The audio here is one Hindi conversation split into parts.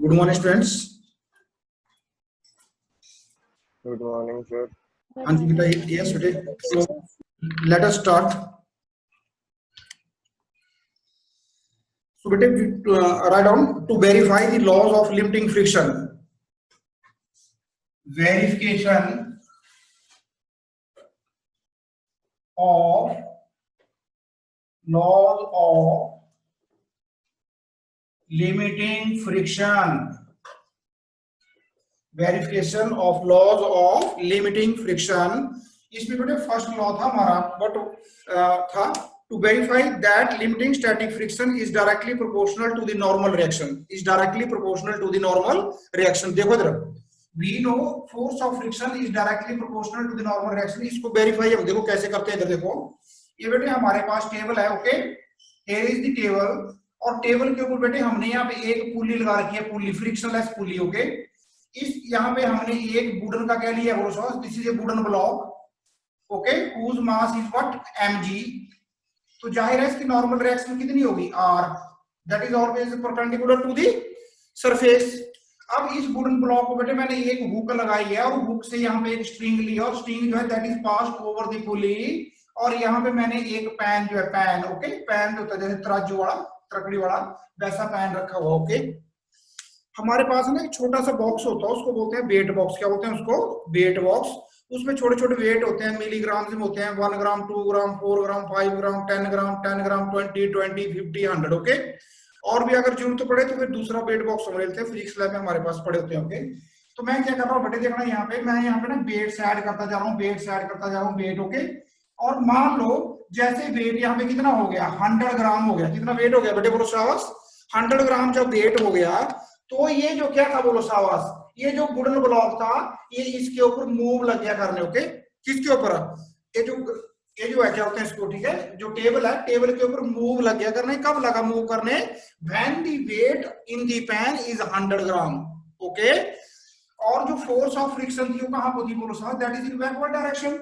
Good morning, students. Good morning, sir. Anji beta, yes, today. So let us start. So beta, write down to verify the laws of limiting friction. Verification of laws of limiting friction. Verification of laws of limiting friction. इसमें बेटे फर्स्ट लॉ था हमारा बट था to verify that limiting static friction is directly proportional to the normal reaction. Is directly proportional to the normal reaction. देखो इधर, we know force of friction is directly proportional to the normal reaction. इसको वेरीफाई हम देखो कैसे करते हैं। इधर देखो, ये बेटे हमारे पास टेबल है। Okay, here is the table, और टेबल के ऊपर बेटे हमने यहाँ पे एक पुली लगा रखी है, पुली, फ्रिक्शनलेस पुली। ओके, इस यहाँ पे हमने एक वुडन का क्या लिया, this is a wooden block. Okay, whose mass is what, mg। तो जाहिर है इसकी नॉर्मल रिएक्शन कितनी होगी, r, that is always perpendicular to the surface. अब इस वुडन ब्लॉक को बेटे मैंने एक हुक लगाई है, और हुक से यहाँ पे एक स्ट्रिंग ली, और स्ट्रिंग जो है that is passed over the पुली, और यहाँ पे मैंने एक पैन जो है, पैन, ओके, पैन होता है जैसे तराजू वाला, तकड़ी वाला, वैसा पैन रखा हुआ। ओके, हमारे पास ना एक छोटा सा बॉक्स होता है, उसको बोलते हैं वेट बॉक्स। क्या बोलते हैं उसको, वेट बॉक्स। उसमें छोटे छोटे वेट होते हैं, मिलीग्राम में होते हैं, 1 ग्राम, 2 ग्राम, 4 ग्राम, 5 ग्राम, 10 ग्राम, 10 ग्राम, 20, 50, 100। ओके, और भी अगर जरूरत पड़े तो फिर दूसरा वेट बॉक्स हम लेते हैं, फिजिक्स लैब में हमारे पास पड़े होते हैं। ओके, तो मैं क्या कर रहा हूँ बेटे, देखना यहाँ पे, मैं यहाँ पे ना वेट्स ऐड करता जा रहा हूँ, वेट्स ऐड करता जा रहा हूँ, वेट। ओके, और मान लो जैसे वेट यहाँ पे कितना हो गया, 100 ग्राम हो गया। कितना वेट हो गया बेटे, बोलो शाबाश। 100 ग्राम जब वेट हो गया, तो ये जो क्या था, बोलो शाबाश, ये जो वुडन ब्लॉक था, ये इसके ऊपर मूव लग गया करने। ओके, किसके ऊपर, ये जो है, क्या होते हैं इसको, ठीक है, जो टेबल है, टेबल के ऊपर मूव लग गया करने। कब लगा मूव करने, when the weight in the pan is 100 gram. Okay, और जो फोर्स ऑफ फ्रिक्शन थी वो कहां पर थी, बोलो शाबाश, that is in backward direction.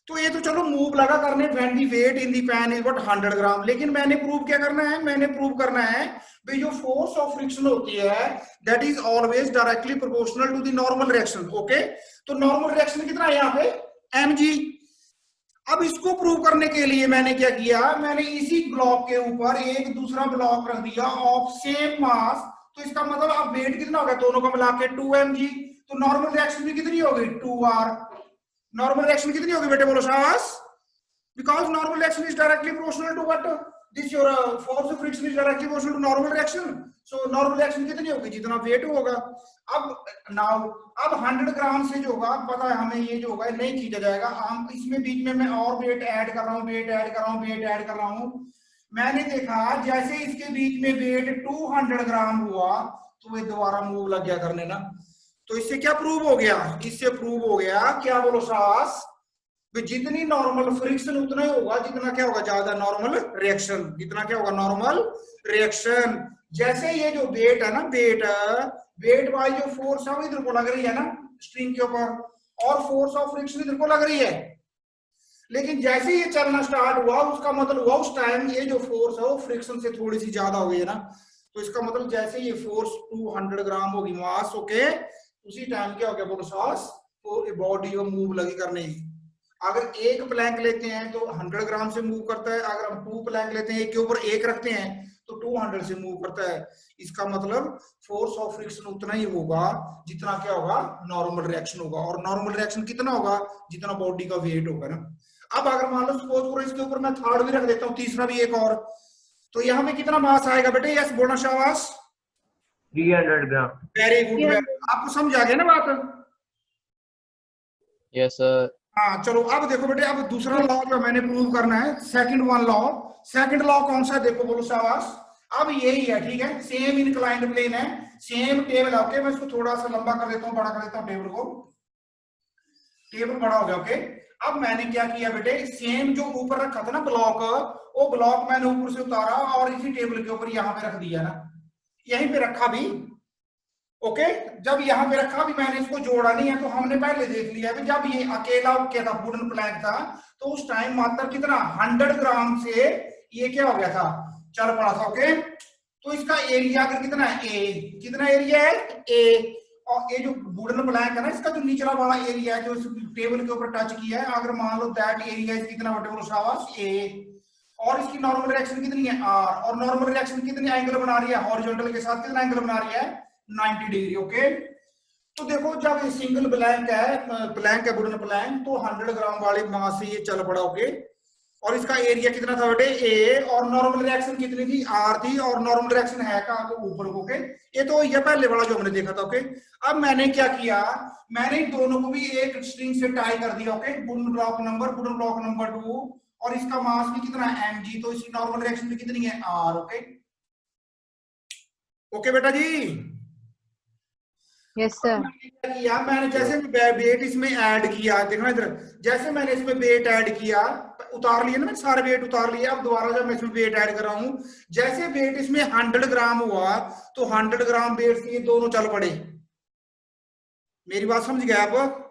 तो ये तो चलो मूव लगा करने, when the weight in the pan is what, 100 gram. लेकिन मैंने प्रूव क्या करना है, मैंने प्रूव करना है भाई जो फोर्स ऑफ फ्रिक्शन होती है that is always directly proportional to the normal reaction. Okay, तो नॉर्मल रिएक्शन कितना है यहाँ पे, mg। अब इसको प्रूव करने के लिए मैंने क्या किया, मैंने इसी ब्लॉक के ऊपर एक दूसरा ब्लॉक रख दिया ऑफ सेम मास। तो इसका मतलब अब वेट कितना हो गया, दोनों को मिला के 2 mg। तो नॉर्मल रिएक्शन भी कितनी होगी, 2r। नॉर्मल रिएक्शन कितनी होगी बेटे, बोलो शाबाश, because normal reaction is directly proportional to what, this your force of friction is directly proportional to normal reaction. So normal reaction कितनी होगी, जितना वेट होगा। अब नाउ, अब 100 ग्राम से जो होगा, पता है हमें, ये जो होगा नहीं खींचा जाएगा। हम इसमें बीच में मैं और वेट ऐड कर रहा हूँ, वेट ऐड कर रहा हूँ, वेट ऐड कर रहा हूँ। मैंने देखा जैसे इसके बीच में वेट 200 ग्राम हुआ, तो ये दोबारा मूव लग गया करने ना। तो इससे क्या प्रूव हो गया, इससे प्रूव हो गया क्या, बोलो सास, जितनी नॉर्मल फ्रिक्शन उतना ही होगा जितना क्या होगा, ज्यादा नॉर्मल रिएक्शन। जितना क्या होगा, नॉर्मल रिएक्शन। जैसे ये जो वेट है ना, वेट वाली जो फोर्स है वो इधर को लग रही है ना स्ट्रिंग के ऊपर, और फोर्स ऑफ फ्रिक्शन इधर को लग रही है। लेकिन जैसे ये चलना स्टार्ट हुआ, उसका मतलब हुआ उस टाइम ये जो फोर्स है वो फ्रिक्शन से थोड़ी सी ज्यादा हो गई है ना। तो इसका मतलब जैसे ये फोर्स 200 ग्राम होगी मास, ओके, उसी टाइम क्या हो गया, बोलो सास, तो बॉडी को मूव लगी करने। अगर एक प्लैंक लेते हैं तो 100 ग्राम से मूव करता है, अगर हम 2 प्लैंक लेते हैं, एक के ऊपर एक रखते हैं, तो 200 से मूव करता है। इसका मतलब फोर्स ऑफ फ्रिक्शन उतना ही होगा जितना क्या होगा, नॉर्मल रिएक्शन होगा। और नॉर्मल रिएक्शन कितना होगा, जितना बॉडी का वेट होगा ना। अब अगर मान लो सपोज करो इसके ऊपर मैं थर्ड भी रख देता हूँ, तीसरा भी एक और, तो यहाँ पे कितना मास आएगा बेटे, यस बोलना शाबाश, 300 ग्राम। वेरी गुड, आपको समझ आ गया ना बात, यस सर। हाँ चलो, अब देखो बेटे, अब दूसरा लॉ जो मैंने प्रूव करना है, second one law. Second law कौन सा है, देखो बोलो शाबाश। अब यही है, ठीक है, सेम इंक्लाइंड प्लेन है, सेम टेबल। ओके, मैं इसको थोड़ा सा लंबा कर देता हूँ, बड़ा कर देता हूँ टेबल को, टेबल बड़ा हो गया। ओके, अब मैंने क्या किया बेटे, सेम जो ऊपर रखा था ना ब्लॉक, वो ब्लॉक मैंने ऊपर से उतारा और इसी टेबल के ऊपर यहाँ पे रख दिया ना, यहीं पे रखा भी। ओके, जब यहाँ पे रखा भी मैंने, इसको जोड़ा नहीं है, तो हमने पहले देख लिया कि जब ये अकेला क्या था, वुडन प्लैंक था, तो उस टाइम मात्र कितना, 100 ग्राम से ये क्या हो गया था, चल पड़ा था। ओके, तो इसका एरिया अगर कितना है ए, कितना एरिया है ए, और ये जो वुडन प्लैंक है ना इसका जो निचला वाला एरिया है जो इस टेबल के ऊपर टच किया है, अगर मान लो दैट एरिया इज कितना वटेवर शाबाश ए, और इसकी नॉर्मल रिएक्शन कितनी है आर, और नॉर्मल रिएक्शन कितनी एंगल बना रही है हॉरिजॉन्टल के साथ, कितना एंगल बना रही है 90 डिग्री। ओके, तो देखो जब ये सिंगल प्लैंक है वुडन प्लैंक, तो 100 ग्राम वाले मास से ये चल पड़ा। ओके, और इसका एरिया कितना था बेटे ए, और नॉर्मल रिएक्शन कितनी थी आर थी, और नॉर्मल रिएक्शन है कहां तो ऊपर। ओके, ये तो ये पहले वाला जो हमने देखा था। ओके, अब मैंने क्या किया, मैंने इन दोनों को भी एक स्ट्रिंग से टाई कर दिया। ओके, वुडन ब्लॉक नंबर 2, और इसका मास भी कितना है mg, तो इसकी नॉर्मल रिएक्शन भी कितनी है r। ओके, ओके बेटा जी। Yes sir. क्या किया मैंने, जैसे वेट इसमें ऐड किया, देखना इधर, जैसे मैंने इसमें वेट ऐड किया, उतार लिया ना मैंने सारे वेट उतार लिया। अब दोबारा जब मैं इसमें वेट ऐड कर रहा हूं, जैसे वेट इसमें 100 ग्राम हुआ, तो 100 ग्राम वेट से ये दोनों चल पड़े। मेरी बात समझ गए आप?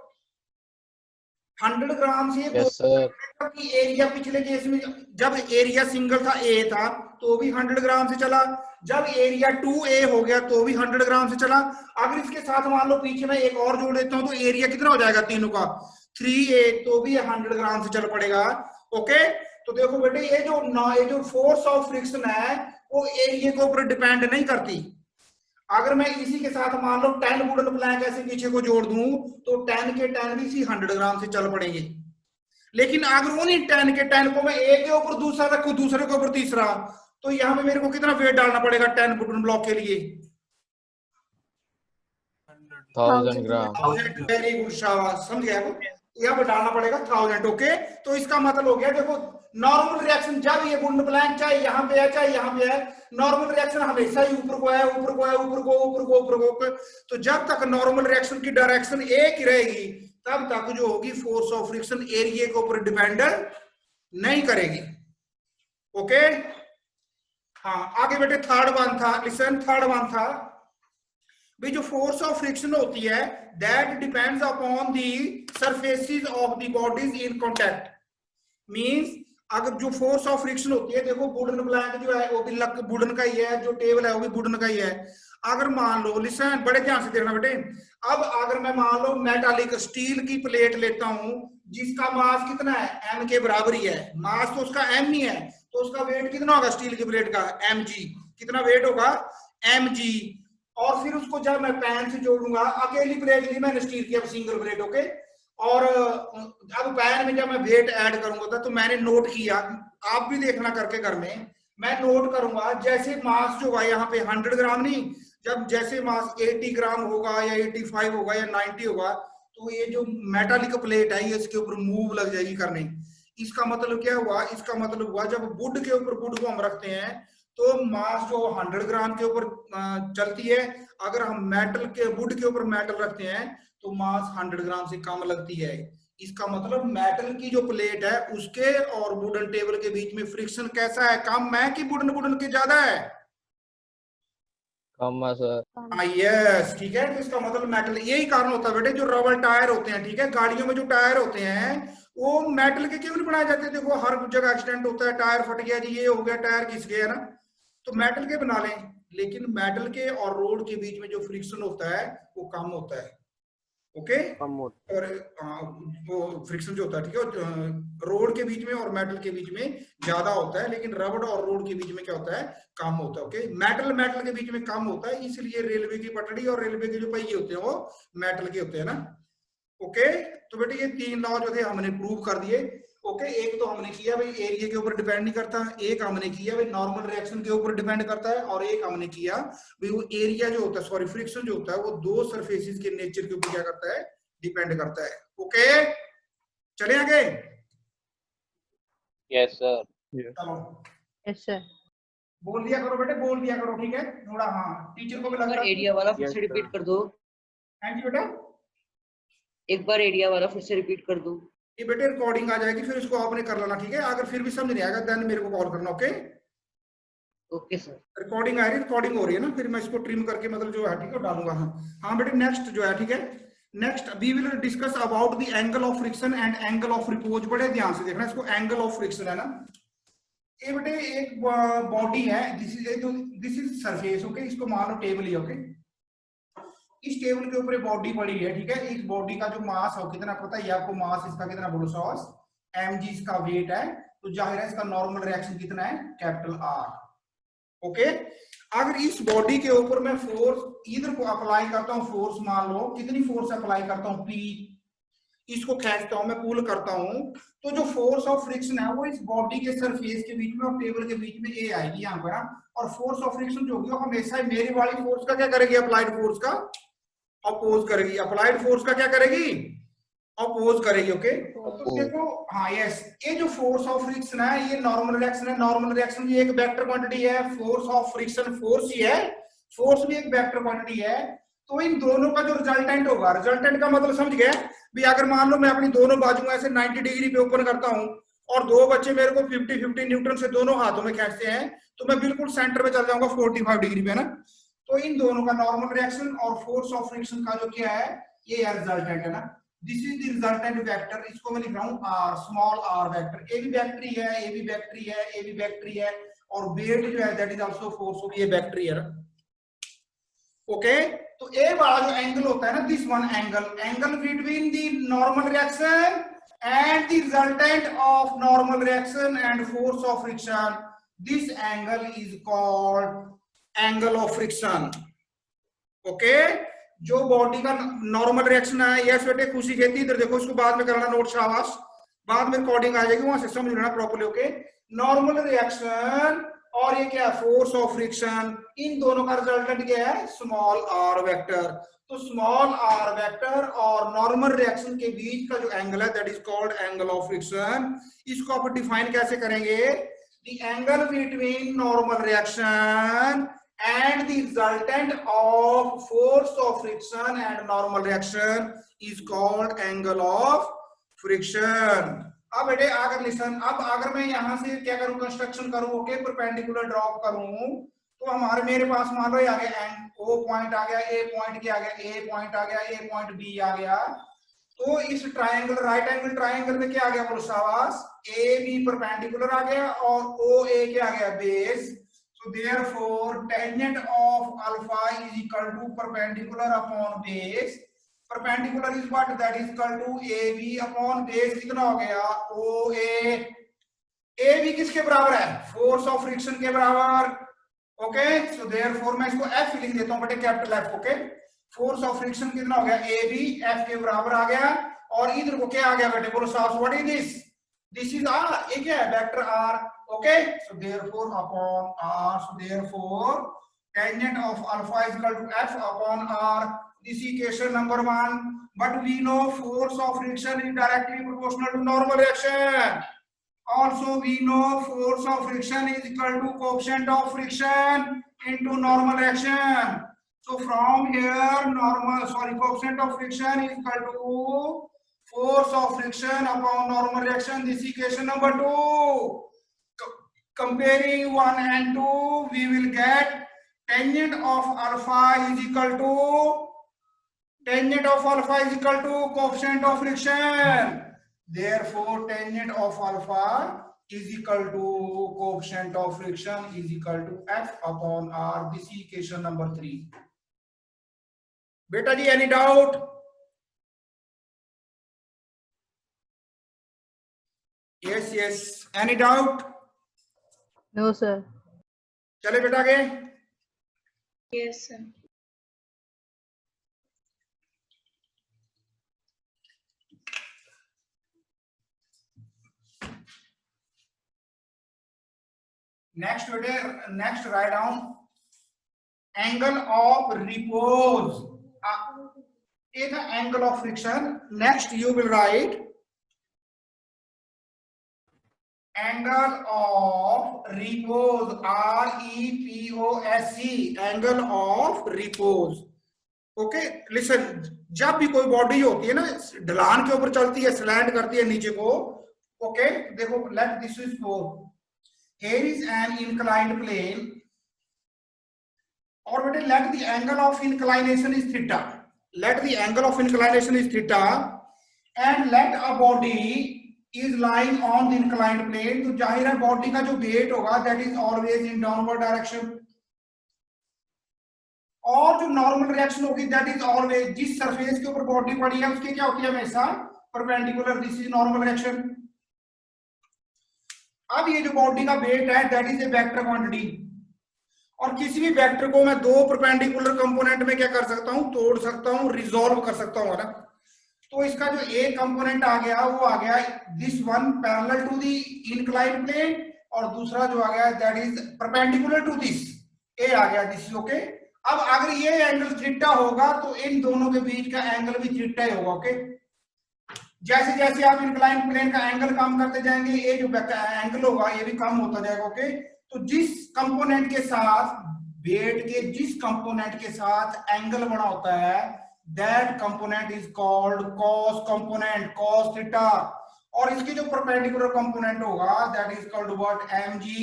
100 ग्राम से यस सर। एरिया पिछले केस में जब एरिया सिंगल था ए था तो भी 100 ग्राम से चला, जब एरिया 2a हो गया तो भी 100 ग्राम से चला। अगर इसके साथ मान लो पीछे में एक और जोड़ देता हूं तो एरिया कितना हो जाएगा तीनों का 3a, तो भी 100 ग्राम से चल पड़ेगा। ओके, तो देखो बेटे ये जो फोर्स ऑफ फ्रिक्शन है वो एरिया के ऊपर डिपेंड नहीं करती। अगर मैं इसी के साथ मान लो 10 वुडन प्लैंक ऐसे पीछे को जोड़ दूं तो 10 के 10 भी इसी 100 ग्राम से चल पड़ेंगे। लेकिन अगर उन्हीं 10 के 10 को मैं एक के ऊपर दूसरा रखूं, दूसरे के ऊपर तीसरा, तो यहाँ पे मेरे को कितना वेट डालना पड़ेगा 10 वुडन ब्लॉक के लिए? 1000 ग्राम। 1000। वेरी गुड, शाबाश, समझ गया वो, यहाँ पे डालना पड़ेगा 1000। ओके, तो इसका मतलब हो गया, देखो नॉर्मल रिएक्शन जब ये वुडन प्लैंक चाहे यहाँ पे है चाहे यहाँ पे है, नॉर्मल रिएक्शन हमेशा ही ऊपर को है, ऊपर को है, ऊपर को, ऊपर को, ऊपर को। तो जब तक नॉर्मल रिएक्शन की डायरेक्शन एक ही रहेगी तब तक जो होगी फोर्स ऑफ फ्रिक्शन एरिया के ऊपर डिपेंड नहीं करेगी। ओके, हाँ आगे बेटे थर्ड वन था, लिसन, थर्ड वन था भाई जो फोर्स ऑफ फ्रिक्शन होती है that depends upon the surfaces of the bodies in contact. Means अगर जो फोर्स ऑफ फ्रिक्शन होती है, देखो वुडन प्लैंक जो है वो भी वुडन का ही है, जो टेबल है वो भी वुडन का ही है। अगर मान लो, लिसन बड़े ध्यान से देखना बेटे, अब अगर मैं मान लो मेटालिक स्टील की प्लेट लेता हूं जिसका मास कितना है m के बराबर ही है, मास तो उसका m ही है, तो उसका वेट कितना होगा स्टील की प्लेट का mg, कितना वेट होगा mg। और फिर उसको जब मैं पैन से जोड़ूंगा, अकेली प्लेट ली मैंने स्टील की, अब सिंगल प्लेट। ओके, और अब पैन में जब मैं वेट ऐड करूंगा तो मैंने नोट किया, आप भी देखना करके घर में, मैं नोट करूंगा जैसे मास जो है यहाँ पे 100 ग्राम नहीं, जब जैसे मास 80 ग्राम होगा या 85 होगा या 90 होगा, तो ये जो मेटालिक प्लेट है ये इसके ऊपर मूव लग जाएगी करने। इसका मतलब क्या हुआ, इसका मतलब हुआ जब वुड के ऊपर वुड को हम रखते हैं तो मास जो 100 ग्राम के ऊपर चलती है, अगर हम मेटल के वुड के ऊपर मेटल रखते हैं तो मास 100 ग्राम से कम लगती है। इसका मतलब मेटल की जो प्लेट है उसके और वुडन टेबल के बीच में फ्रिक्शन कैसा है, कम है कि वुडन के ज्यादा है? कम है सर। यस, ठीक है, तो इसका मतलब मेटल, यही कारण होता है बेटे जो रबर टायर होते हैं, ठीक है, गाड़ियों में जो टायर होते हैं वो मेटल के क्यों नहीं बनाए जाते? देखो हर जगह एक्सीडेंट होता है, टायर फट गया जी, ये हो गया, टायर घिस गया ना, तो मेटल के बना लें। लेकिन मेटल के और रोड के बीच में जो फ्रिक्शन होता है वो कम होता है। ओके, और वो फ्रिक्शन जो होता है, ठीक है, रोड के बीच में और मेटल के बीच में ज्यादा होता है, लेकिन रबड़ और रोड के बीच में क्या होता है, कम होता है। ओके, मेटल के बीच में कम होता है, इसलिए रेलवे की पटड़ी और रेलवे के जो पहिए होते हैं वो मेटल के होते हैं ना। ओके, तो बेटे ये 3 लॉ जो थे हमने प्रूव कर दिए। ओके, एक तो हमने किया भाई एरिया के ऊपर डिपेंड नहीं करता, एक हमने किया भाई नॉर्मल रिएक्शन के ऊपर डिपेंड करता है, और एक हमने किया भाई वो एरिया जो होता है, सॉरी फ्रिक्शन जो होता है वो दो सरफेसेस के नेचर के ऊपर क्या करता है, डिपेंड करता है। ओके, चले आगे। Yes sir. चलो यस सर। बोल दिया करो बेटे, बोल दिया करो, ठीक है, थोड़ा हाँ टीचर को भी लग रहा है। एरिया वाला फिर से रिपीट कर दो। हाँ जी बेटा, एक बार एरिया वाला फिर से रिपीट कर दो। ये बेटे रिकॉर्डिंग आ जाएगी, फिर इसको आपने कर लेना, ठीक है, अगर फिर भी समझ नहीं आएगा देन मेरे को कॉल करना। Okay, okay sir. रिकॉर्डिंग आ रही है, रिकॉर्डिंग हो रही है ना, फिर मैं इसको ट्रिम करके मतलब जो है, ठीक है, डालूंगा। हाँ हाँ बेटे, नेक्स्ट जो है, ठीक है, next we will discuss about the angle of friction and angle of repose. बड़े ध्यान से देखना, इसको एंगल ऑफ फ्रिक्शन है ना, ये बेटे एक बॉडी है, दिस इज सरफेस, ओके, इसको मान लो टेबल ही, ओके, इस टेबल के ऊपर बॉडी पड़ी है, ठीक है। इस बॉडी का जो मास है कितना पता है आपको, मास इसका कितना बोलो 100 mg इसका वेट है, तो जाहिर है इसका नॉर्मल रिएक्शन कितना है, कैपिटल R, ओके। अगर इस बॉडी के ऊपर मैं फोर्स इधर को अप्लाई करता हूं, फोर्स मान लो कितनी फोर्स अप्लाई करता हूं, P, इसको खींचता हूं मैं, पुल करता हूं, तो जो फोर्स ऑफ फ्रिक्शन है वो इस बॉडी के सरफेस के बीच में और टेबल के बीच में ए आएगी यहाँ पर, और फोर्स ऑफ फ्रिक्शन जो होगी वो हमेशा मेरी वाली फोर्स का क्या करेगी, अप्लाइड फोर्स का अपोज करेगी, अप्लाइड फोर्स का क्या करेगी, अपोज करेगी, ओके। तो देखो हाँ यस, ये जो फोर्स ऑफ फ्रिक्शन है ये नॉर्मल रिएक्शन है, नॉर्मल रिएक्शन ये एक वेक्टर क्वांटिटी है, फोर्स ऑफ फ्रिक्शन फोर्स ही है, फोर्स भी एक वेक्टर क्वांटिटी है, तो इन दोनों का जो रिजल्टेंट होगा, रिजल्टेंट का मतलब समझ गए भी, अगर मान लो मैं अपनी दोनों बाजू ऐसे 90 डिग्री पे ओपन करता हूं और दो बच्चे मेरे को 50-50 न्यूटन से दोनों हाथों में खींचते हैं, तो मैं बिल्कुल सेंटर में चल जाऊंगा 45 डिग्री पे ना। तो इन दोनों का नॉर्मल रिएक्शन और फोर्स ऑफ फ्रिक्शन का जो क्या है, ये रिजल्टेंट है ना, this is the resultant vector, इसको मैं लिख रहा हूं r, स्मॉल r वेक्टर, ए भी वेक्टर ही है, ए भी वेक्टर ही है, ए भी वेक्टर ही है, और वेट जो है दैट इज आल्सो फोर्स, तो ये वेक्टर ही है ना, ओके। तो ए वाला जो एंगल होता है ना, this one angle between the normal reaction and the resultant of normal reaction and force of friction, this angle is called angle of friction, okay. जो बॉडी का नॉर्मल रिएक्शन है, यस बेटे खुशी कहती है, इधर देखो, इसको बाद में करना नोट, शाबाश, बाद में रिकॉर्डिंग आ जाएगी, वहां से समझ लेना प्रॉपर्ली, ओके। नॉर्मल रिएक्शन और ये क्या है, फोर्स ऑफ फ्रिक्शन, इन दोनों का रिजल्टेंट क्या है, स्मॉल r वेक्टर। तो स्मॉल r वेक्टर और नॉर्मल रिएक्शन के बीच का जो एंगल है that is called angle of friction. इसको आप डिफाइन कैसे करेंगे, the angle between normal reaction and the resultant of force of friction and normal reaction is called angle of friction। अब बेटे अगर लिसन, अब अगर मैं यहां से क्या करूं, कंस्ट्रक्शन करूं, ओके, परपेंडिकुलर ड्रॉप करूं, तो हमारे मेरे पास मान लो आ गया O पॉइंट आ गया, A पॉइंट क्या आ गया, A पॉइंट आ गया, A पॉइंट B आ गया, तो इस ट्रायंगल, राइट एंगल ट्रायंगल में क्या आ गया, बोलो शाबाश, AB परपेंडिकुलर आ गया और OA क्या आ गया, base. So therefore tangent of alpha is equal to perpendicular upon base, perpendicular is what, that is equal to AB upon base, कितना हो गया, OA, AB किसके बराबर है, फोर्स ऑफ फ्रिक्शन के बराबर, ओके। सो therefore मैं इसको F लिख देता हूं बेटे, capital F, okay. Force of friction कितना हो गया, AB F के बराबर आ गया, और इधर को क्या आ गया बेटे, बोलो साहब, what is this, this is R, ये क्या है, vector R, okay, so therefore upon R, so therefore tangent of alpha is equal to F upon R, this is equation number 1, but we know force of friction is directly proportional to normal reaction, also we know force of friction is equal to coefficient of friction into normal reaction, so from here coefficient of friction is equal to force of friction upon normal reaction, this is equation number 2. Comparing 1 and 2, we will get tangent of alpha is equal to coefficient of friction. Therefore, tangent of alpha is equal to coefficient of friction is equal to F upon R. This is equation number 3. Beta ji, any doubt? Yes. Any doubt? No, sir. चले बेटा आगे। Yes, sir. Next write down angle of repose. ये था angle of friction. Next you will write angle of repose, REPOSE, angle of repose. Okay listen, जब भी कोई बॉडी होती है ना, ढलान के ऊपर चलती है, स्लैंट करती है नीचे को, ओके, देखो let this is four, here is an inclined plane, और बेटे let the angle of inclination is theta, let the angle of inclination is theta, and let a body is lying on the inclined plane, तो जाहिर है बॉडी का जो वेट होगा that is always in downward direction, और जो नॉर्मल रिएक्शन होगी दैट इज ऑलवेज, जिस सरफेस के ऊपर बॉडी पड़ी है उसके क्या होती है हमेशा perpendicular, this is normal reaction. अब ये जो बॉडी का वेट है that is a vector quantity, और किसी भी वेक्टर को मैं दो परपेंडिकुलर कंपोनेंट में क्या कर सकता हूं, तोड़ सकता हूं, रिजॉल्व कर सकता हूं ना। तो इसका जो ए कंपोनेंट आ गया वो आ गया this one parallel to the inclined plane, और दूसरा जो आ गया that is perpendicular to this, A आ गया, दिस इज ओके। अब अगर ये एंगल थीटा होगा तो इन दोनों के बीच का एंगल भी थीटा ही होगा, ओके। जैसे जैसे आप इंक्लाइंड प्लेन का एंगल कम करते जाएंगे ये जो एंगल होगा ये भी कम होता जाएगा, ओके। तो जिस कंपोनेंट के साथ वेट के जिस कंपोनेंट के साथ एंगल बना होता है that component is called cos component, cos theta, और इसके जो परपेंडिकुलर कंपोनेंट होगा that is called what, M G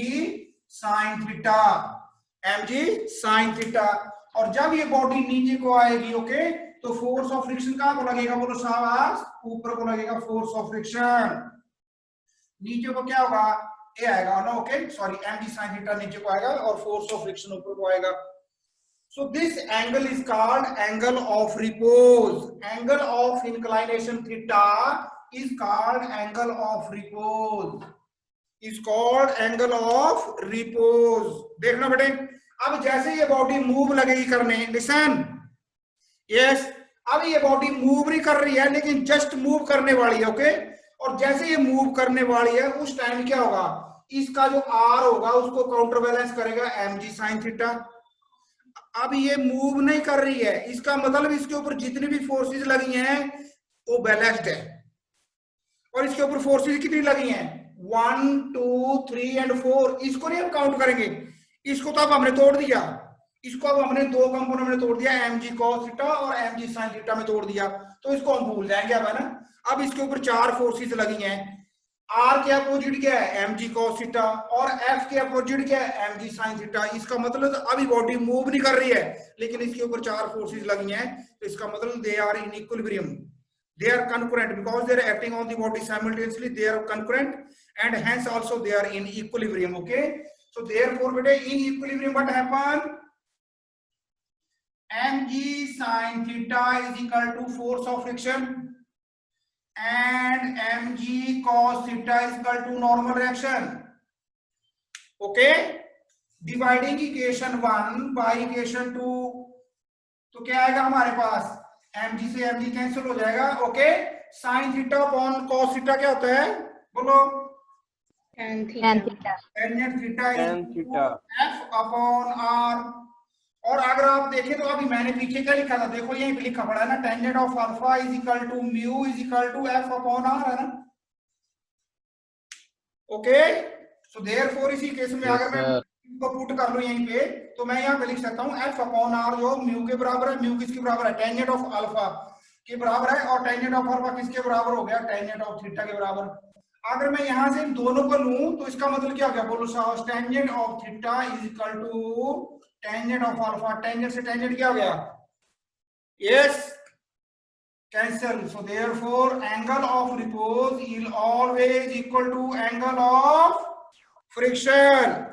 sine theta, M G sine theta. और जब ये बॉडी नीचे को आएगी, ओके, तो फोर्स ऑफ फ्रिक्शन कहां को लगेगा, बोलो शाबाश, ऊपर को लगेगा फोर्स ऑफ फ्रिक्शन। नीचे को क्या होगा, ए आएगा ना, okay, sorry, M G sine theta नीचे को आएगा और फोर्स ऑफ फ्रिक्शन ऊपर को आएगा। So this angle is called angle of repose. Angle of inclination theta is called angle of repose. Is called angle of repose. देखना बेटे, अब जैसे ये बॉडी मूव लगेगी करने, लिसन, यस, अब ये बॉडी मूव नहीं कर रही है लेकिन जस्ट मूव करने वाली है, ओके। और जैसे ये मूव करने वाली है उस टाइम क्या होगा, इसका जो आर होगा उसको काउंटर बैलेंस करेगा एम जी साइन थीटा। अब ये मूव नहीं कर रही है, इसका मतलब इसके ऊपर जितनी भी फोर्सेस लगी हैं वो बैलेंस्ड है, और इसके ऊपर फोर्सेस कितनी लगी हैं, 1 2 3 एंड 4, इसको नहीं हम काउंट करेंगे, इसको तो अब हमने तोड़ दिया, इसको अब हमने दो कंपोनेंट में तोड़ दिया, एम जी कॉस थीटा और एम जी साइन थीटा में तोड़ दिया, तो इसको हम भूल जाएंगे अब, है ना। अब इसके ऊपर चार फोर्सेस लगी हैं, आर के अपोजिट क्या है, एम जी कॉस थीटा, और एफ के अपोजिट क्या है, एम जी साइन थीटा। इसका मतलब अभी बॉडी मूव नहीं कर रही है लेकिन इसके ऊपर चार फोर्सेस लगी हैं, तो इसका मतलब they are in equilibrium, they are concurrent because they are acting on the body simultaneously, they are concurrent and hence also they are in equilibrium, okay। So therefore beta in equilibrium what happen, mg sin theta is equal to force of friction and mg cos theta is equal to normal reaction, okay। Dividing equation 1 by equation 2, तो क्या आएगा हमारे पास, mg से mg कैंसिल हो जाएगा, okay. Sine theta upon cos theta क्या होता है, बोलो, tan tan theta. theta. tan theta Tan theta. f upon r। और अगर आप देखें तो अभी मैंने पीछे क्या लिखा था, देखो यहीं पे लिखा पड़ा है ना, tangent of alpha is equal to mu is equal to f upon r, है ना, ओके। सो देयरफॉर इसी केस में Yes, अगर मैं sir. को पुट कर लूं यहीं पे, तो मैं यहाँ पे लिख सकता हूँ f अपॉन r जो म्यू के बराबर है, म्यू किसके बराबर है, टेंजेंट ऑफ अल्फा के बराबर है, और टेंजेंट ऑफ अल्फा किसके बराबर हो गया, टेंजेंट ऑफ थीटा के बराबर। अगर मैं यहां से इन दोनों को लूं तो इसका मतलब क्या हो गया, बोलो साहब, tangent of theta is equal to tangent of alpha, tangent से टेंजेंट क्या हो गया, yes, cancel. So therefore angle of repose is always equal to angle of friction.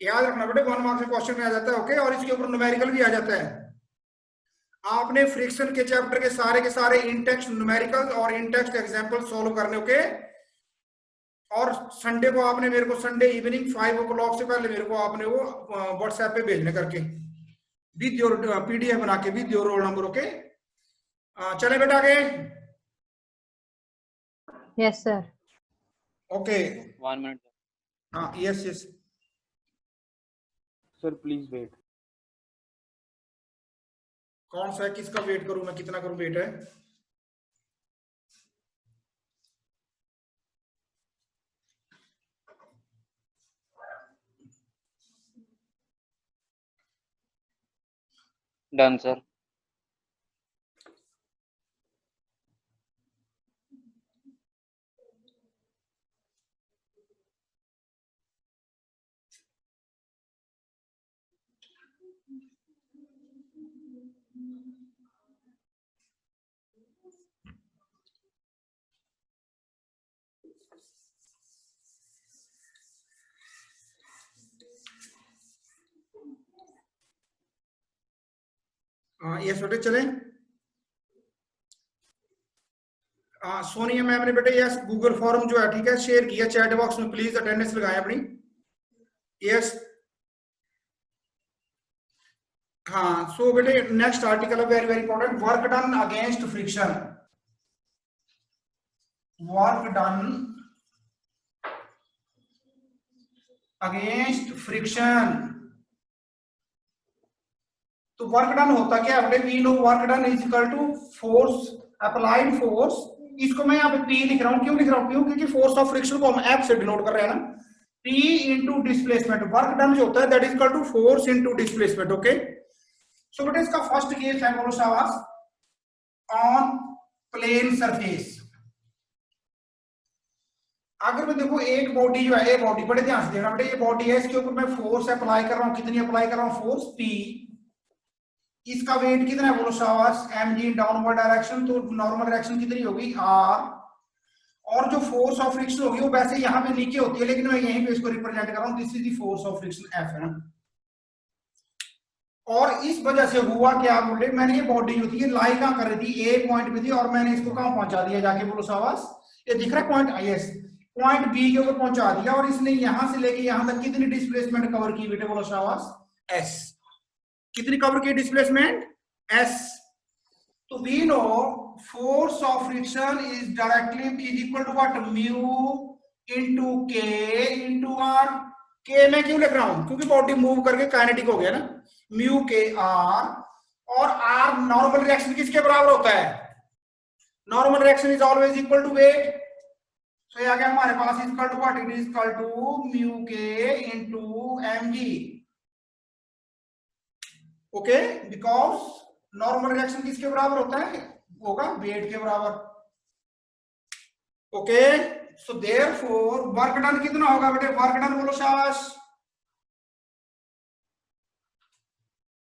याद रखना बेटे, 1 मार्क्स के क्वेश्चन में आ जाता है, ओके। और इसके ऊपर न्यूमेरिकल भी आ जाता है। आपने फ्रिक्शन के चैप्टर के सारे इंटेक्स्ट न्यूमेरिकल और इंटेक्स्ट एग्जांपल सॉल्व करने, ओके। और संडे को आपने मेरे को, संडे इवनिंग 5 o'clock से पहले मेरे को आपने वो व्हाट्सएप पे भेजने करके विद योर पीडीएफ बना के with your roll number, okay. चले बेटा आगे, Yes, sir. ओके। 1 minute. हाँ, yes yes, Sir, please wait. कौन सा है, किसका वेट करूं मैं, कितना करूं वेट है, Done, sir. यस बेटे चले। सोनिया मैम ने बेटे यस गूगल फॉर्म जो है ठीक है शेयर किया चैट बॉक्स में, प्लीज अटेंडेंस लगाएं अपनी। यस हाँ, सो बेटे नेक्स्ट आर्टिकल है very very important, work done against friction. Work done against friction. तो वर्क डन होता क्या है बेटे, we know work done is equal to force applied force. इसको मैं यहाँ पे P लिख रहा हूँ, क्यों लिख रहा हूँ, क्यों, क्योंकि फोर्स ऑफ फ्रिक्शन को हम F से डिनोट कर रहे हैं ना। P into displacement, work done जो होता है that is equal to force into displacement. Okay, so बेटे इसका फर्स्ट केस है बोलो शाबाश, ऑन प्लेन सरफेस। अगर मैं देखो एक बॉडी जो है, ये बॉडी बड़े ध्यान से देखना बेटे, ये बॉडी है, इसके ऊपर मैं फोर्स अप्लाई कर रहा हूँ, कितनी अप्लाई कर रहा हूँ, फोर्स P। इसका वेट कितना है बोलो शाबाश, mg डाउनवर्ड डायरेक्शन, तो नॉर्मल डायरेक्शन कितनी होगी r, और जो फोर्स ऑफ फ्रिक्शन होगी वो वैसे यहाँ पे नीचे होती है, लेकिन मैं यहीं पे इसको रिप्रेजेंट कर रहा हूँ, this is the force of friction F है ना। और इस वजह से हुआ क्या बोले, मैंने ये बॉडी जो थी ये लाई कहाँ कर रही थी, A पॉइंट पे थी, और मैंने इसको कहाँ पहुंचा दिया जाके बोलो शाबाश, ये दिख रहा है पॉइंट, यस पॉइंट B के ऊपर पहुंचा दिया, और इसने यहां से लेके यहां तक कितनी डिस्प्लेसमेंट कवर की बेटे बोलो शाबाश, S। कितनी कवर की डिस्प्लेसमेंट, S। तो we know force of friction is directly is equal to what, mu into K into R. K मैं क्यों लिख रहा हूं, क्योंकि बॉडी मूव करके काइनेटिक हो गया ना, म्यू के आर, और आर नॉर्मल रिएक्शन किसके बराबर होता है, normal reaction is always equal to weight. तो ये आ गया हमारे पास is equal to what, it is equal to mu के into mg। Okay, because normal reaction किसके बराबर होता है, होगा वेट के बराबर। Okay, so therefore work done कितना होगा बेटे, वर्क डन बोलो शाबाश,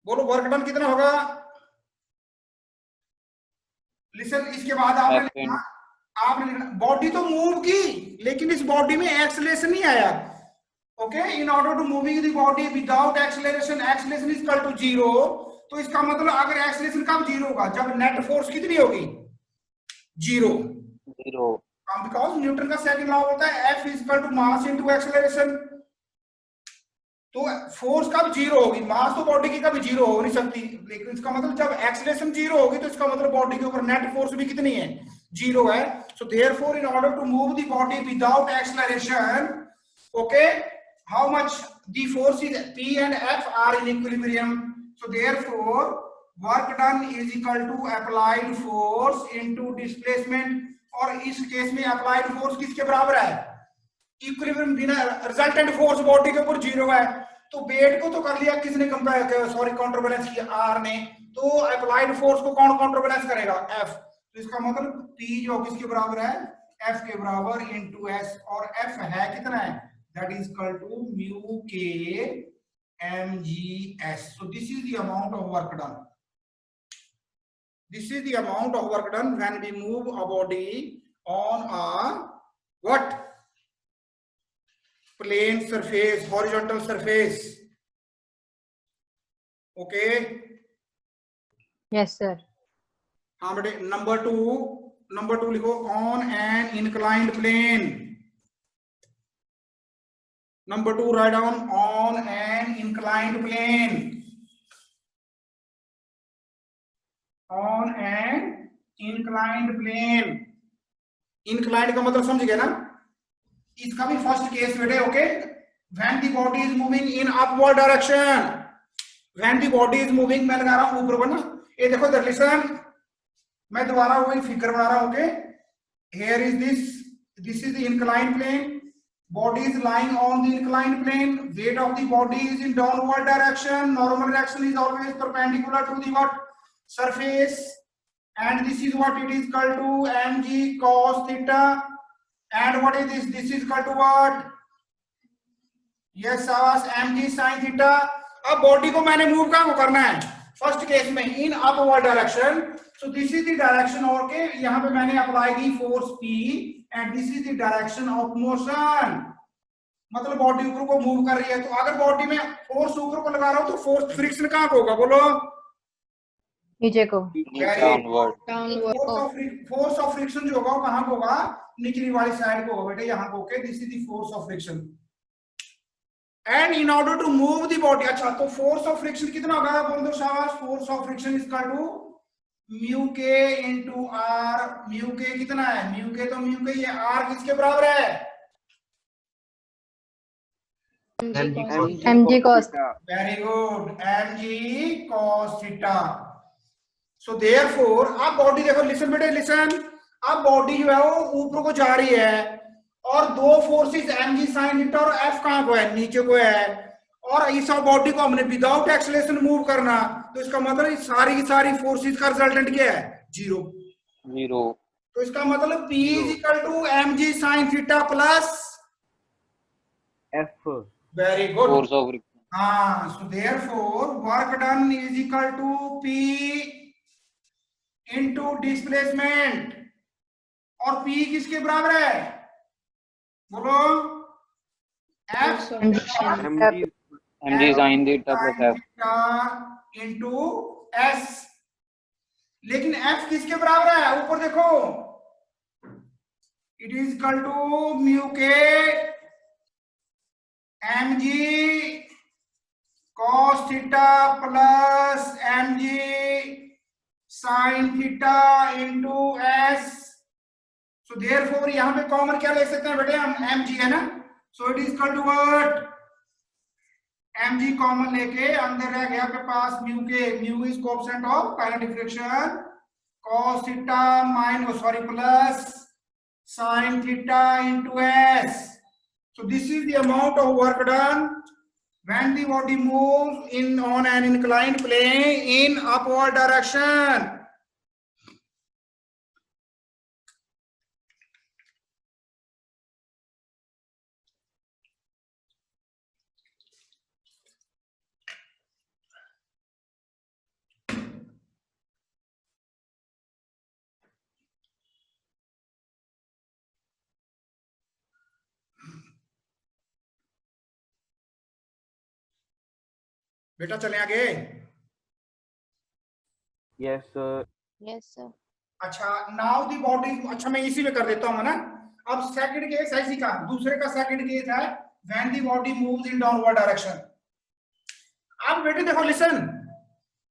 बोलो वर्क डन कितना होगा। लिसन, इसके बाद आपने लिखना बॉडी तो मूव की, लेकिन इस बॉडी में एक्सेलरेशन नहीं आया। Okay, in order to moving the body without acceleration, acceleration is equal to 0। तो इसका मतलब अगर एक्सेलरेशन कब 0 होगा, जब नेट फोर्स कितनी होगी, 0। बिकॉज न्यूटन का सेकंड लॉ होता है F is equal to mass into acceleration. तो फोर्स कब 0 होगी, मास तो बॉडी की कभी 0 हो नहीं सकती, लेकिन इसका मतलब जब एक्सेलरेशन 0 होगी तो इसका मतलब बॉडी के ऊपर नेट फोर्स भी कितनी है, 0 है। So therefore in order to move the body without acceleration, okay, how much the force is P and F are in equilibrium. So therefore work done is equal to applied force into displacement, और इस केस में अप्लाइड फोर्स किसके बराबर है, इक्विलिब्रियम बिना, रिजल्टेंट फोर्स बॉडी के ऊपर 0 है। तो वेट को तो कर लिया किसने, सॉरी काउंटरबैलेंस किया R ने, तो अप्लाइड फोर्स को कौन काउंटरबैलेंस करेगा, F। तो इसका मतलब P जो किसके बराबर है, F के बराबर इनटू S, और F है कितना है, that is equal to mu k mgs. So this is the amount of work done. This is the amount of work done when we move a body on a what, plane surface, horizontal surface. Okay, Yes, sir. हाँ बेटे, नंबर टू लिखो, on an inclined plane. Number 2, write down on an inclined plane. On an inclined plane. Inclined का मतलब समझ गए ना, इसका भी फर्स्ट केस बेटे। Okay, when the body is moving in upward direction, when the body is moving, मैं लगा रहा हूं ऊपर बना, ये देखो इधर लिसन, मैं दोबारा वही फिगर बना रहा हूं। Okay, here is this is the inclined plane, body is lying on the inclined plane, weight of the body is in downward direction, normal direction is always perpendicular to the what, surface, and this is what it is equal to mg cos theta, and what is this is equal to what, yes mg sin theta। अब बॉडी को मैंने मूव कहाँ को करना है, फर्स्ट केस में in upward direction, so this is the direction, और के यहाँ पे मैंने अप्लाई की force P, and this is the direction of motion, मतलब बॉडी ऊपर को मूव कर रही है। तो अगर बॉडी में फोर्स ऊपर को लगा रहा हूं तो फोर्स फ्रिक्शन कहां को होगा बोलो, नीचे को। Downward. Downward. Force of friction जो होगा वो कहाँ को होगा, निचली वाली साइड को होगा बेटे, यहाँ को। Okay, this is the force of friction. And in order to move the body, अच्छा तो फोर्स ऑफ फ्रिक्शन कितना होगा बोल दो शाबाश। Force of friction is equal to mu K into R. Mu K कितना है, म्यू के तो म्यू के, ये आर किसके बराबर है, mg cos। Very good, mg cos theta. So therefore अब बॉडी देखो, लिसन बेटे लिसन, अब बॉडी जो है वो ऊपर को जा रही है और दो फोर्सेस mg sin थीटा और f कहां को है, नीचे को है, और इस बॉडी को हमने विदाउट एक्सेलरेशन मूव करना, तो इसका मतलब सारी की सारी फोर्सेस का रिजल्टेंट क्या है, जीरो। तो इसका मतलब P is equal to mg sin theta plus F. Very good. Force of friction. हाँ, so therefore work done is equal to P into displacement, और P किसके बराबर है बोलो, F MG Mg sin theta plus F. Into S। लेकिन F किसके बराबर है, ऊपर देखो, it is equal to mu K mg cos theta plus mg sin theta into s। So therefore यहां पे कॉमन क्या ले सकते हैं बेटे हम, mg है ना, so it is equal to what, mg common लेके अंदर रह गया आपके पास mu K, mu is coefficient of kinetic friction, cos theta minus sorry plus sin theta into s। So this is the amount of work done when the body moves in on an inclined plane in upward direction. बेटा चले आगे। Yes, sir. Yes sir। अच्छा नाउ दी बॉडी, अच्छा मैं इसी में कर देता हूँ ना। अब सेकंड केस है इसी का, दूसरे का सेकंड केस है when the body moves in downward direction. अब बेटे देखो लिसन,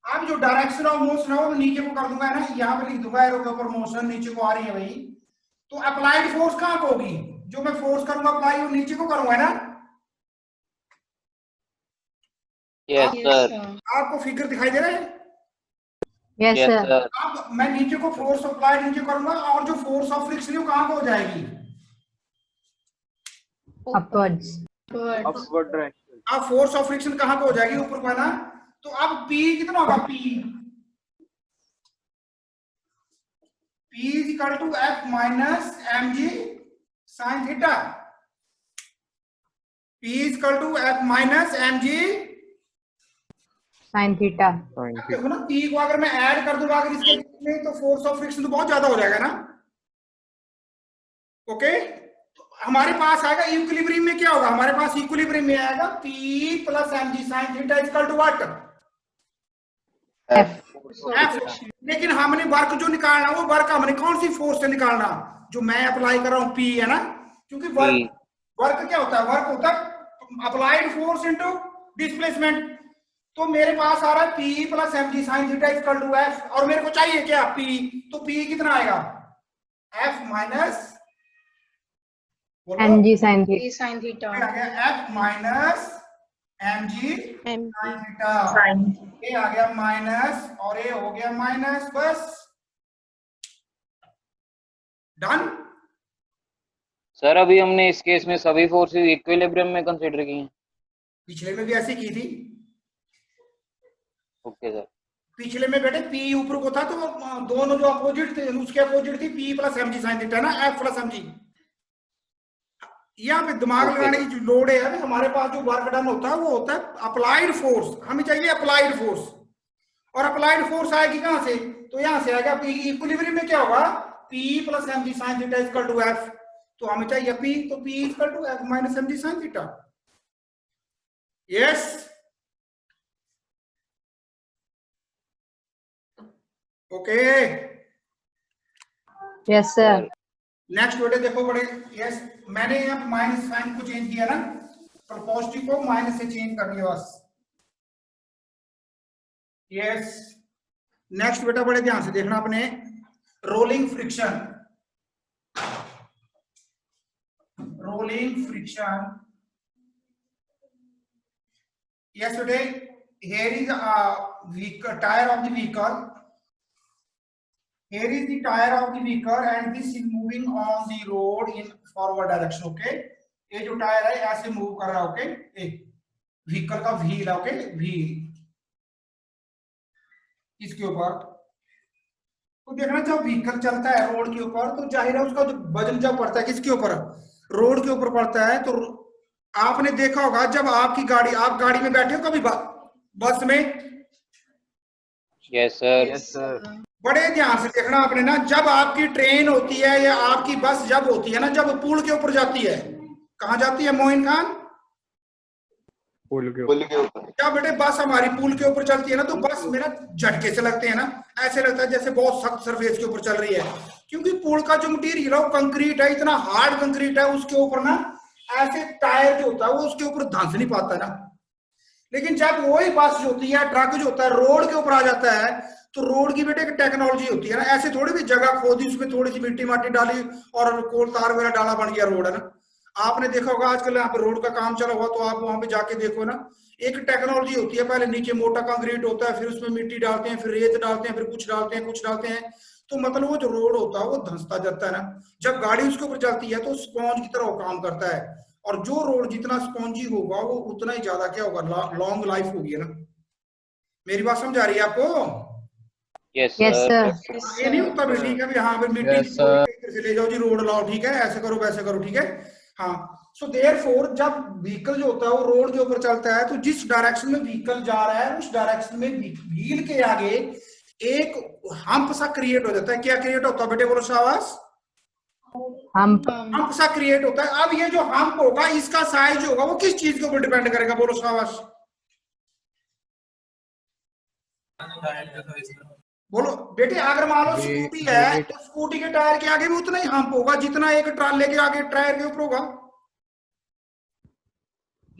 अब जो डायरेक्शन ऑफ मोशन है वो नीचे को कर दूंगा ना, यहाँ पे लिख दूंगा एरो के ऊपर मोशन नीचे को आ रही है भाई, तो अप्लाइड फोर्स कहाँ को होगी, जो मैं फोर्स करूंगा अप्लाई वो नीचे को करूंगा ना। Yes, sir. आपको फिगर दिखाई दे रहा है, Yes Yes, sir। sir. अब मैं नीचे को फोर्स अप्लाई नीचे करूंगा, और जो फोर्स ऑफ फ्रिक्शन है कहां को हो जाएगी, upwards। Upward direction. अब फोर्स ऑफ फ्रिक्शन कहां को हो जाएगी, ऊपर को है ना। तो अब P कितना होगा, P is equal to F minus mg sin theta. P is equal to F minus mg sin theta. देखो ना, P को अगर मैं ऐड कर दूंगा अगर इसके बीच में, तो फोर्स ऑफ फ्रिक्शन तो बहुत ज्यादा हो जाएगा ना। ओके, तो हमारे पास आएगा इक्विलिब्रियम में क्या होगा, हमारे पास इक्विलिब्रियम में आएगा P plus mg sin theta is equal to what, F। F। लेकिन हमने वर्क जो निकालना, वो वर्क हमने कौन सी फोर्स से निकालना, जो मैं अप्लाई कर रहा हूँ P है ना, क्योंकि वर्क क्या होता है, वर्क होता है अप्लाइड फोर्स इनटू डिस्प्लेसमेंट। तो मेरे पास आ रहा है P plus mg sin theta equal to F, और मेरे को चाहिए क्या P, तो P कितना आएगा, F minus mg sin theta. sin theta। आ गया F minus mg sin theta, ये आ गया माइनस और ये हो गया माइनस, बस डन। सर अभी हमने इस केस में सभी फोर्सेस इक्विलिब्रियम में कंसीडर की हैं। पिछले में भी ऐसे की थी, ओके सर। पिछले में बेटे P ऊपर को था, तो दोनों जो अपोजिट थे उसके अपोजिट थी P plus mg sin theta ना, F प्लस mg। यहाँ पे दिमाग लगाने की जो लोड है, अभी हमारे पास जो वर्क डन होता है वो होता है अप्लाइड फोर्स, हमें चाहिए अप्लाइड फोर्स, और अप्लाइड फोर्स आएगी कहां से, तो यहां से आएगा P। इक्विलिब्रियम में क्या होगा, P plus mg sin theta equal to F, तो हमें चाहिए P, तो P equal to F minus mg sin theta. Yes, okay. Yes, sir. Next बेटे देखो बड़े, यस मैंने यहाँ माइनस साइन को चेंज किया ना, तो पॉजिटिव को माइनस से चेंज कर लिया बस। यस नेक्स्ट बेटा बड़े ध्यान से देखना अपने, rolling friction, rolling friction. Yes बेटे, here is a vehicle, tire of the vehicle, here is the tire of the vehicle and this is moving on the road in forward direction, okay। ये जो टायर है ऐसे मूव कर रहा है, ओके, एक व्हीकल का व्हील है, ओके, व्हील इसके ऊपर। तो देखना जब व्हीकल चलता है रोड के ऊपर तो जाहिर है उसका जो वजन जब पड़ता है किसके ऊपर, रोड के ऊपर पड़ता है। तो आपने देखा होगा जब आपकी गाड़ी, आप गाड़ी में बैठे हो कभी बस में, यस सर। Yes sir. बड़े ध्यान से देखना आपने ना, जब आपकी ट्रेन होती है या आपकी बस जब होती है ना, जब पुल के ऊपर जाती है, कहाँ जाती है मोइन खान, पुल के ऊपर। जब बेटे बस हमारी पुल के ऊपर चलती है ना, तो बस में ना झटके से लगते हैं ना, ऐसे लगता है जैसे बहुत सख्त सरफेस के ऊपर चल रही है, क्योंकि पुल का जो मटेरियल है वो कंक्रीट है, इतना हार्ड कंक्रीट है, उसके ऊपर ना ऐसे टायर जो होता है वो उसके ऊपर धंस नहीं पाता ना। लेकिन जब वही बस जो होती है, ट्रक जो होता है रोड के ऊपर आ जाता है, तो रोड की बेटे एक टेक्नोलॉजी होती है ना, ऐसे थोड़ी भी जगह खोदी, उसमें थोड़ी सी मिट्टी माटी डाली और कोल तार वगैरह डाला, बन गया रोड, है ना। आपने देखा होगा आजकल यहाँ पे रोड का काम चला हुआ, तो आप वहां पे जाके देखो ना, एक टेक्नोलॉजी होती है, पहले नीचे मोटा कंक्रीट होता है, फिर उसमें मिट्टी डालते हैं, फिर रेत डालते हैं, फिर कुछ डालते हैं, कुछ डालते हैं, तो मतलब वो जो रोड होता है वो धंसता जाता है ना। जब गाड़ी उसके ऊपर चलती है तो स्पॉन्ज की तरह वो काम करता है, और जो रोड जितना स्पॉन्जी होगा वो उतना ही ज्यादा क्या होगा, लॉन्ग लाइफ होगी, है ना। मेरी बात समझ आ रही है आपको? Yes Yes, sir. sir. ये नहीं होता भी ठीक है भी, हाँ भाई मिट्टी Yes, sir. इधर से ले जाओ जी, रोड लाओ, ठीक है, ऐसे करो वैसे करो, ठीक है, हाँ। सो देयरफॉर जब व्हीकल जो होता है वो रोड के ऊपर चलता है, तो जिस डायरेक्शन में व्हीकल जा रहा है उस डायरेक्शन में व्हील के आगे एक हम्प सा क्रिएट हो जाता है। क्या क्रिएट होता है बेटे, बोलो शाबाश? Hump. हम्प सा क्रिएट होता है। अब ये जो हम्प होगा इसका साइज होगा वो किस चीज के ऊपर डिपेंड करेगा, बोलो शाबाश? बोलो बेटे, अगर मान लो स्कूटी है तो स्कूटी के टायर के आगे भी उतना ही हम्प होगा जितना एक ट्राले के आगे टायर के ऊपर होगा।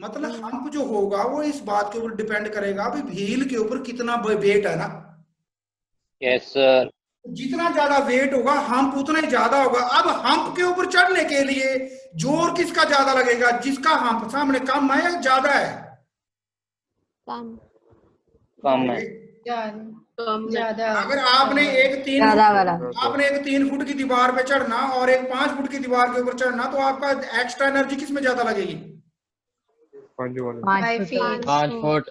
मतलब हम्प जो होगा वो इस बात के ऊपर डिपेंड करेगा अभी व्हील के ऊपर कितना वेट है ना। Yes sir. जितना ज्यादा वेट होगा हम्प उतना ही ज्यादा होगा। अब हम्प के ऊपर चढ़ने के लिए जोर किसका ज्यादा लगेगा, जिसका हम्प सामने कम है या ज्यादा है? कम है। ज्यादा। अगर आपने एक ज्यादा वाला। आपने एक 3 फुट की दीवार पे चढ़ना और एक 5 फुट की दीवार के ऊपर चढ़ना, तो आपका एक्स्ट्रा एनर्जी किस में ज्यादा लगेगी? 5 feet. 5 foot.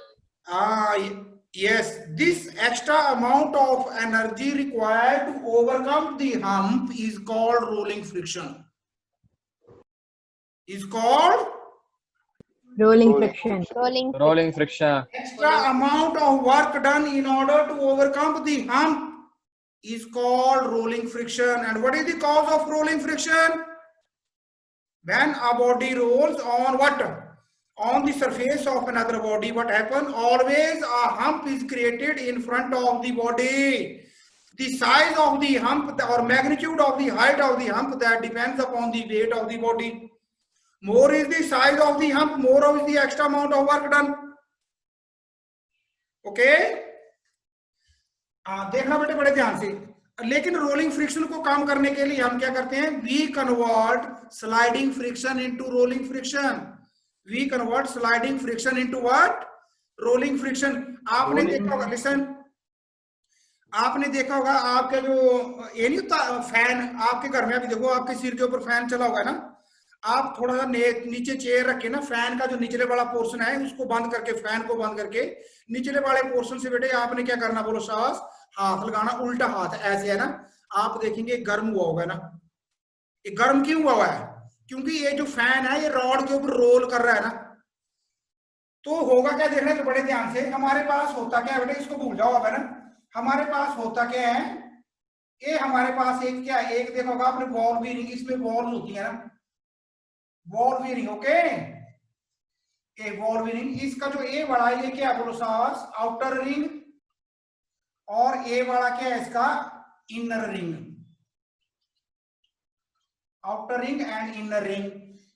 Yes, this extra amount of energy required to overcome the hump is called rolling friction. Is called Rolling friction. Rolling friction. extra amount of work done in order to overcome the hump is called rolling friction. And what is the cause of rolling friction? When a body rolls on what? On the surface of another body, what happens? Always a hump is created in front of the body. The size of the hump or magnitude of the height of the hump, that depends upon the weight of the body. More is the size of the hump, more is the extra amount of work done. Okay? देखना बेटे बड़े ध्यान से। लेकिन रोलिंग फ्रिक्शन को काम करने के लिए हम क्या करते हैं? We convert sliding friction into rolling friction. We convert sliding friction into what? Rolling friction. आपने देखा होगा, लिसन, आपने देखा होगा आपके जो ये नहीं होता फैन, आपके घर में अभी देखो आपके सिर के ऊपर फैन चला हुआ है ना, आप थोड़ा सा नीचे चेयर रखे ना, फैन का जो निचले वाला पोर्शन है उसको बंद करके, फैन को बंद करके निचले वाले पोर्शन से बेटे आपने क्या करना, बोलो साहस? हाथ लगाना, उल्टा हाथ ऐसे है ना, आप देखेंगे गर्म हुआ होगा ना। ये गर्म क्यों हुआ है? क्योंकि ये जो फैन है ये रॉड के ऊपर रोल कर रहा है ना। तो होगा क्या, देखना तो बड़े ध्यान से। हमारे पास होता क्या है बेटे, इसको भूल जाओ अब, है ना। हमारे पास होता क्या है, ये हमारे पास एक क्या है, एक देखा होगा आपने बॉल बीयरिंग, इसमें बॉल होती है ना, बॉल बीयरिंग, ओके, ये बॉल बीयरिंग। इसका जो ए बड़ा है ये क्या, बोलो साहस? आउटर रिंग और ए वाला क्या है इसका inner ring, outer ring and inner ring.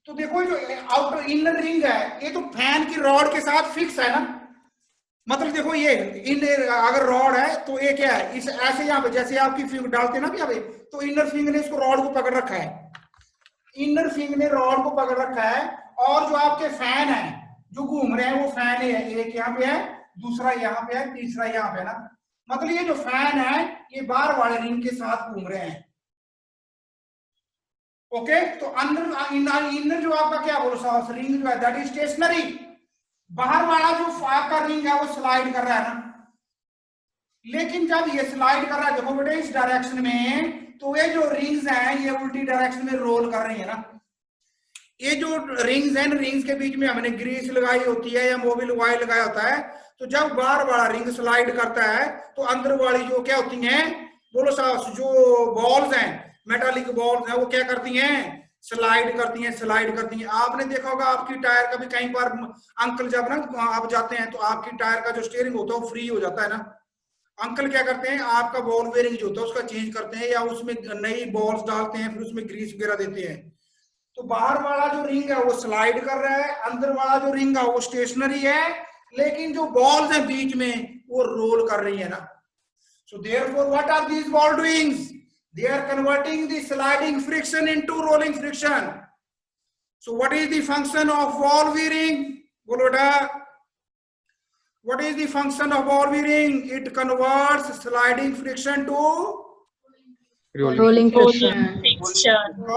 तो देखो जो आउटर इनर रिंग है ये तो फैन की रॉड के साथ फिक्स है ना, मतलब देखो ये इनर अगर रॉड है तो ये क्या है इस ऐसे यहाँ पे जैसे आपकी फिंगर डालते हैं ना यहाँ पे, तो इनर फिंगर ने इसको रॉड को पकड़ रखा है, इनर फिंगर ने रॉड को पकड़ रखा है। और जो आपके फैन है जो घूम रहे हैं वो फैन है, एक यहाँ पे है, दूसरा यहाँ पे है, तीसरा यहाँ पे है ना, मतलब ये जो फैन है ये बाहर वाले रिंग के साथ घूम रहे हैं। ओके, तो अंदर इनर जो आपका क्या बोलो साहब रिंग जो है दैट इज स्टेशनरी, बाहर वाला जो आपका रिंग है वो स्लाइड कर रहा है ना, लेकिन जब ये स्लाइड कर रहा है देखो बेटे इस डायरेक्शन में, तो ये जो रिंग्स हैं ये उल्टी डायरेक्शन में रोल कर रही है ना। ये जो रिंग्स हैं, रिंग्स के बीच में हमने ग्रीस लगाई होती है या मोबिल ऑयल लगाया होता है, तो जब बाहर वाला रिंग स्लाइड करता है तो अंदर वाली जो क्या होती हैं बोलो साहब जो बॉल्स हैं, मेटालिक बॉल्स हैं, वो क्या करती हैं स्लाइड करती हैं, स्लाइड करती हैं। आपने देखा होगा आपकी टायर का भी कई बार अंकल जब ना आप जाते हैं तो आपकी टायर का जो स्टीयरिंग होता है वो फ्री हो जाता है ना, अंकल क्या करते हैं आपका बॉल बेयरिंग जो होता है उसका चेंज करते हैं या उसमें नई बॉल्स डालते हैं, फिर उसमें ग्रीस वगैरह देते हैं। तो बाहर वाला जो रिंग है वो स्लाइड कर रहा है, अंदर वाला जो रिंग है वो स्टेशनरी है, लेकिन जो बॉल्स है बीच में वो रोल कर रही है ना। So therefore what are these ball doings, they are converting the sliding friction into rolling friction. So what is the function of ball bearing? Bolo beta, what is the function of ball bearing? It converts sliding friction to rolling friction.